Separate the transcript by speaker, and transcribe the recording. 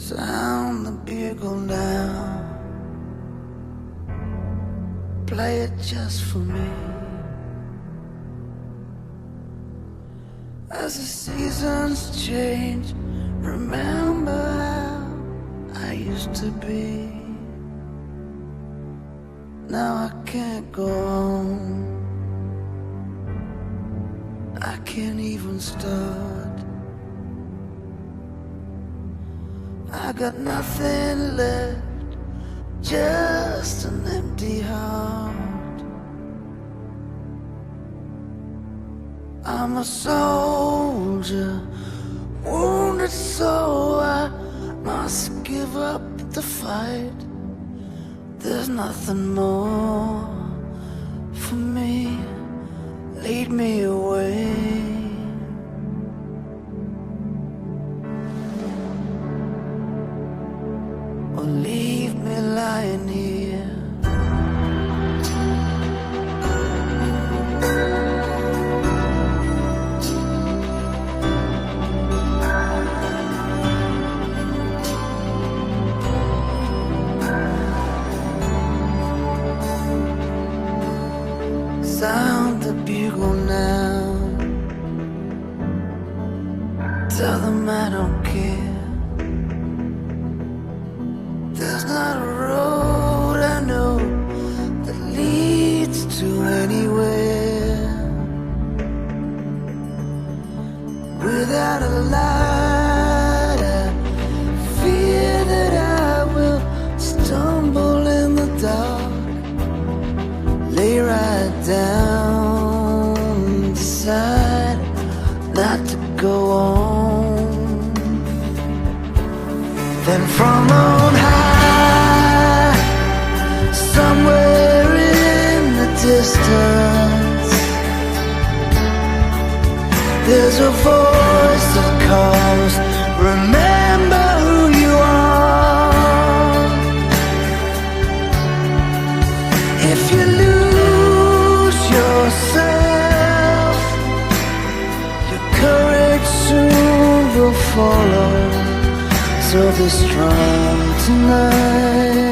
Speaker 1: Sound the bugle now, play it just for me. As the seasons change, remember how I used to be. Now I can't go on, I can't even start. I got nothing left, just an empty heart. I'm a soldier, wounded so I must give up the fight. There's nothing more for me, lead me away. Or leave me lying here. Sound the bugle now, tell them I don't care. There's not a road I know that leads to anywhere without a light. I fear that I will stumble in the dark, lay right down, decide not to go on. Then from on high, somewhere in the distance, there's a voice that calls, remember who you are. If you lose yourself, your courage soon will follow. So be strong tonight.